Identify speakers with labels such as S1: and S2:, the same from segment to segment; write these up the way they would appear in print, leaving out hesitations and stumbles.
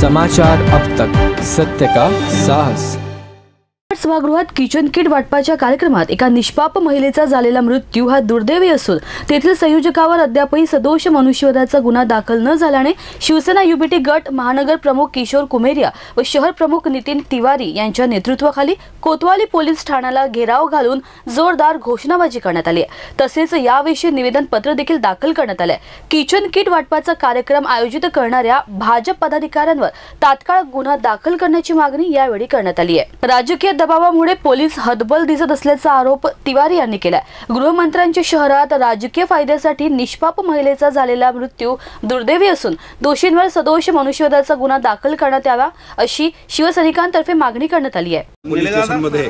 S1: समाचार अब तक, सत्य का साहस।
S2: सभागृहात किचन किट वाटपाच्या कार्यक्रमात एका निष्पाप महिलेचा झालेला मृत्यू हा दुर्दैवी असून तेथील संयोजकावर अद्यापही सदोष मनुष्यवधाचा गुन्हा दाखल न झाल्याने शिवसेना युबीटी गट महानगर प्रमुख किशोर कुमेरिया व शहर प्रमुख नितीन तिवारी यांच्या नेतृत्वाखाली कोतवाली पोलीस ठाण्याला घेराव घालून जोरदार घोषणाबाजी करण्यात आली आहे। तसेच याविषयी निवेदन पत्र देखील दाखल करण्यात आले आहे। किचन किट वाटपाचा कार्यक्रम आयोजित करणाऱ्या भाजप पदाधिकाऱ्यांवर तात्काळ गुन्हा दाखल करण्याची मागणी यावेळी करण्यात आली आहे। राजकीय दबावामुळे पोलीस हतबल दिसत असल्याचा आरोप तिवारी यांनी केला। गृहमंत्र्यांच्या शहरात राजकीय फायद्यासाठी निष्पाप महिलेचा झालेला मृत्यू दुर्दैवी असून दोषींवर सदोष मनुष्यवधाचा गुन्हा दाखल करण्यात यावा अशी शिवसैनिकांतर्फे मागणी करण्यात आली आहे।
S3: पोलीस स्टेशनमध्ये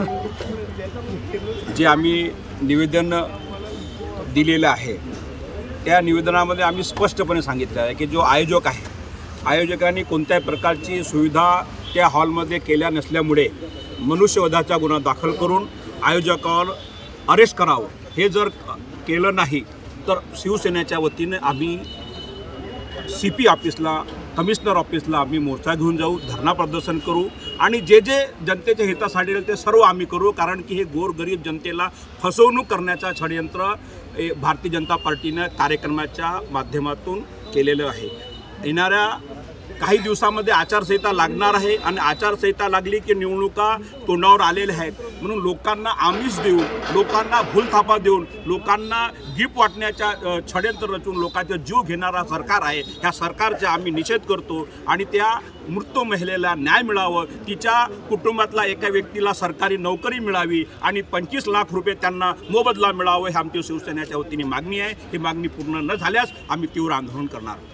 S3: जे आम्ही निवेदन दिलेलं आहे त्या निवेदनामध्ये आम्ही स्पष्टपणे सांगितलं आहे की जो आयोजक आहे, आयोजकांनी कोणत्याही प्रकारची सुविधा त्या हॉलमध्ये केल्या नसल्यामुळे मनुष्यवधाचा गुन्हा दाखल करून आयोजकावर अरेस्ट करावं। हे जर केलं नाही तर शिवसेनेच्या वतीने आम्ही CP ऑफिसला, कमिशनर ऑफिसला आम्ही मोर्चा घेऊन जाऊ, धरणा प्रदर्शन करू आणि जे जे जनतेच्या हितासाठी ते सर्व आम्ही करू। कारण की हे गोरगरीब जनतेला फसवणूक करण्याचा षडयंत्र भारतीय जनता पार्टीने कार्यक्रमाच्या माध्यमातून केलेलं आहे। येणाऱ्या काही दिवसांमध्ये आचारसंहिता लागणार आहे आणि आचारसंहिता लागली की निवडणुका तोंडावर आलेल्या आहेत, म्हणून लोकांना आमिष देऊन, लोकांना भूलथापा देऊन, लोकांना गिफ्ट वाटण्याच्या षडयंत्र रचून लोकांचा जीव घेणारा सरकार आहे। ह्या सरकारचा आम्ही निषेध करतो आणि त्या मृत्यू महिलेला न्याय मिळावं, तिच्या कुटुंबातला एका व्यक्तीला सरकारी नोकरी मिळावी आणि 25 लाख रुपये त्यांना मोबदला मिळावं, ही आमची शिवसेनेच्या वतीने मागणी आहे। ही मागणी पूर्ण न झाल्यास आम्ही तीव्र आंदोलन करणार।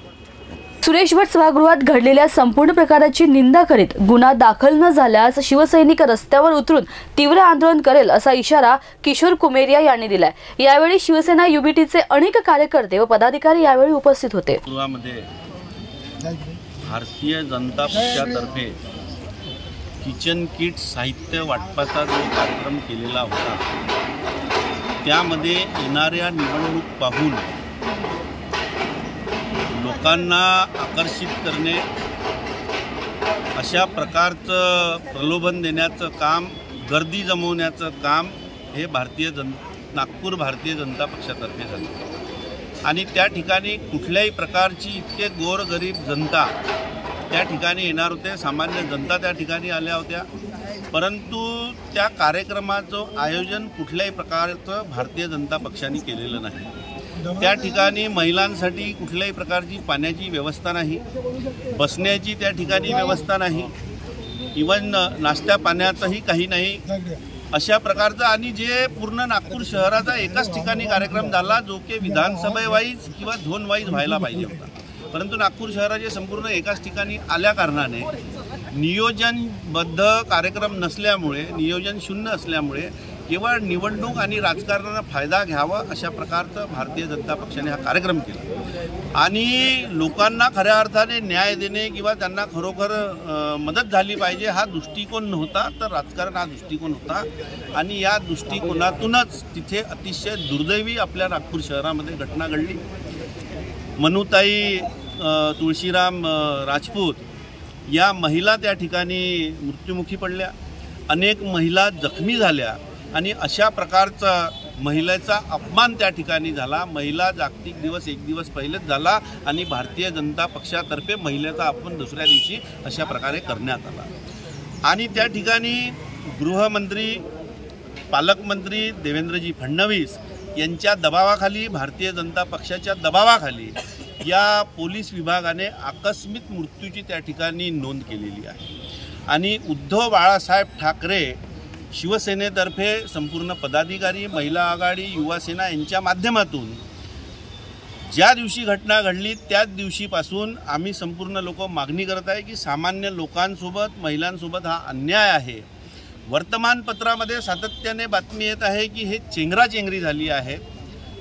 S2: सुरेश भट सभागृहात घडलेल्या संपूर्ण प्रकाराची निंदा करीत गुन्हा दाखल न झाल्यास शिवसैनिक रस्त्यावर उतरून तीव्र आंदोलन करेल असा इशारा किशोर कुमेरिया यांनी दिलाय। यावेळी शिवसेना युबीटीचे अनेक कार्यकर्ते व पदाधिकारी यावेळी उपस्थित होते।
S4: भारतीय जनता पक्षातर्फे किचन किट साहित्य वाटपाचा जो कार्यक्रम केलेला होता त्यामध्ये येणाऱ्या निवडणूक पाहून लोकांना आकर्षित करणे, अशा प्रकारचं प्रलोभन देण्याचं काम, गर्दी जमवण्याचं काम हे नागपूर भारतीय जनता पक्षातर्फे झालं आणि त्या ठिकाणी कुठल्याही प्रकारची इतके गोरगरीब जनता त्या ठिकाणी येणार होते, सामान्य जनता त्या ठिकाणी आल्या होत्या, परंतु त्या कार्यक्रमाचं आयोजन कुठल्याही प्रकारचं भारतीय जनता पक्षाने केलेलं नाही। त्या ठिकाणी महिलांसाठी कुठल्याही प्रकारची पाण्याची व्यवस्था नाही, बसण्याची त्या ठिकाणी व्यवस्था नाही, इवन नाश्त्या पाण्याचंही काही नाही, अशा प्रकारचं आणि जे पूर्ण नागपूर शहराचा एकाच ठिकाणी कार्यक्रम झाला जो की विधानसभेवाईज किंवा झोन वाईज व्हायला पाहिजे होता, परंतु नागपूर शहराचे संपूर्ण एकाच ठिकाणी आल्या कारणाने नियोजनबद्ध कार्यक्रम नसल्यामुळे, नियोजन शून्य असल्यामुळे केवळ निवडणूक आणि राजकारणाला फायदा घ्यावा अशा प्रकारचं भारतीय जनता पक्षाने हा कार्यक्रम केला आणि लोकांना खऱ्या अर्थाने न्याय देणे किंवा त्यांना खरोखर मदत झाली पाहिजे हा दृष्टिकोन नव्हता, तर राजकारण हा दृष्टिकोन होता आणि या दृष्टिकोनातूनच तिथे अतिशय दुर्दैवी आपल्या नागपूर शहरामध्ये घटना घडली। मनुताई तुळशीराम राजपूत या महिला त्या ठिकाणी मृत्युमुखी पडल्या, अनेक महिला जखमी झाल्या आणि अशा प्रकारचा महिलेचा अपमान त्या ठिकाणी झाला। महिला जागतिक दिवस एक दिवस पहिलेच झाला आणि भारतीय जनता पक्षातर्फे महिलेचा अपमान दुसऱ्या दिवशी अशा प्रकारे करण्यात आला आणि त्या ठिकाणी गृहमंत्री, पालकमंत्री देवेंद्रजी फडणवीस यांच्या दबावाखाली, भारतीय जनता पक्षाच्या दबावाखाली या पोलीस विभागाने आकस्मिक मृत्यूची त्या ठिकाणी नोंद केलेली आहे आणि उद्धव बाळासाहेब ठाकरे शिवसेनेतर्फे संपूर्ण पदाधिकारी, महिला आघाडी, युवा सेना यांच्या माध्यमातून ज्या दिवशी घटना घडली त्याच दिवशीपासून आम्ही संपूर्ण लोक मागणी करत आहे की सामान्य लोकांसोबत, महिलांसोबत हा अन्याय आहे। वर्तमानपत्रामध्ये सातत्याने बातमी येत आहे की हे चेंगराचेंगरी झाली आहे,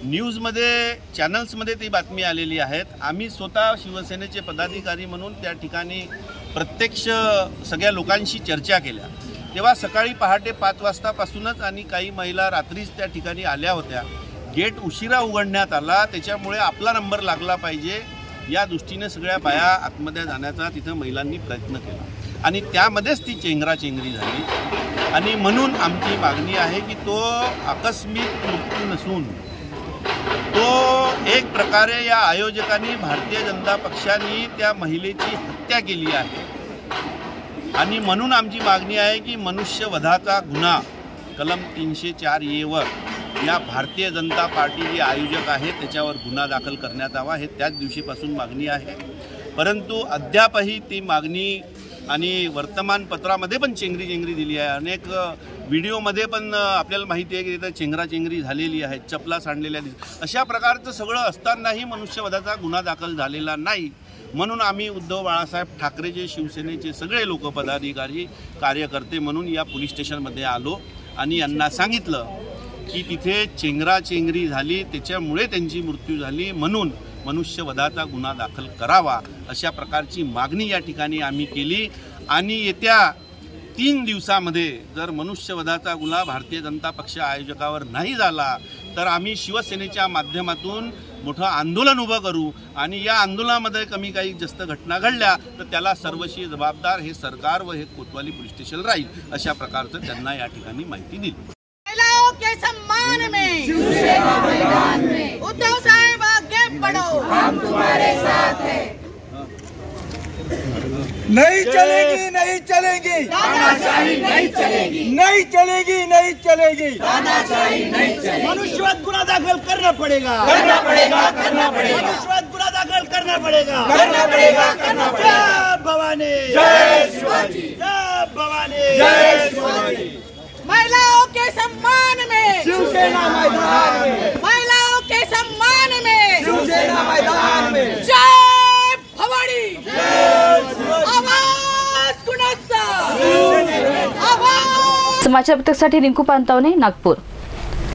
S4: न्यूजमध्ये, चॅनल्समध्ये ती बातमी आलेली आहेत। आम्ही स्वतः शिवसेनेचे पदाधिकारी म्हणून त्या ठिकाणी प्रत्यक्ष सगळ्या लोकांशी चर्चा केल्या, तेव्हा सकाळी पहाटे 5 वाजतापासूनच आणि काही महिला रात्रीच त्या ठिकाणी आल्या होत्या। गेट उशिरा उघडण्यात आला, त्याच्यामुळे आपला नंबर लागला पाहिजे या दृष्टीने सगळ्या बाया आतमध्ये जाण्याचा तिथं महिलांनी प्रयत्न केला आणि त्यामध्येच ती चेंगराचेंगरी झाली आणि म्हणून आमची मागणी आहे की तो आकस्मिक मृत्यू नसून तो एक प्रकारे या आयोजकांनी भारतीय जनता पक्षाने त्या महिलेची हत्या केली आहे आणि म्हणून आमची मागणी आहे की मनुष्यवधाचा गुन्हा कलम 304A वर या भारतीय जनता पार्टी जे आयोजक आहेत त्याच्यावर गुन्हा दाखल करण्यात यावा हे त्याच दिवशीपासून मागणी आहे। परंतु अद्यापही ती मागणी आणि वर्तमानपत्रामध्ये पण चेंगरी दिली आहे। अनेक व्हिडिओमध्ये पण आपल्याला माहिती आहे की तिथं चेंगराचेंगरी झालेली आहे, चपला सांडलेल्या अशा प्रकारचं सगळं असतानाही मनुष्यवधाचा गुन्हा दाखल झालेला नाही। म्हणून आम्ही उद्धव बाळासाहेब ठाकरेचे शिवसेनेचे सगळे लोक पदाधिकारी कार्यकर्ते म्हणून या पोलीस स्टेशनमध्ये आलो आणि यांना सांगितलं की तिथे चेंगराचेंगरी झाली त्याच्यामुळे त्यांची मृत्यू झाली म्हणून मनुष्यवधाचा गुन्हा दाखल करावा अशा प्रकारची मागणी या ठिकाणी आम्ही केली आणि येत्या 3 दिवसामध्ये जर मनुष्यवधाचा गुन्हा भारतीय जनता पक्ष आयोजकावर नाही झाला तर आम्ही शिवसेनेच्या माध्यमातून मोठं आंदोलन उभं करू आणि या आंदोलनामध्ये कमी काही जास्त घटना घडल्या तर त्याला सर्वस्वी जबाबदार हे सरकार व हे कोतवाली पोलीस स्टेशन राहील अशा प्रकारचं त्यांना या ठिकाणी माहिती दिली।
S5: महिलाओं के सम्मान में शिवसेना मैदान में उद्धव साहब आगे बढ़ो हम तुम्हारे साथ हैं।
S6: नहीं चलेगी नहीं चलेगी
S5: तानाशाही नहीं चलेगी
S6: नहीं चलेगी नहीं चलेगी
S5: तानाशाही नहीं चलेगी।
S6: मनुष्यवध गुना दाखिल करना पड़ेगा मनुष्यवध गुना दाखिल करना पड़ेगा जय भवानी
S5: जय शिवाजी
S6: जय भवानी
S5: जय शिवाजी। महिलाओं के सम्मान में
S6: शिवसेना मैदान में
S5: महिलाओं के सम्मान में
S6: शिवसेना मैदान में
S5: जय भवानी आवाज कुणाचा आवाज।
S2: समाचार पत्रकासाठी रिंकू पांतावणे, नागपूर।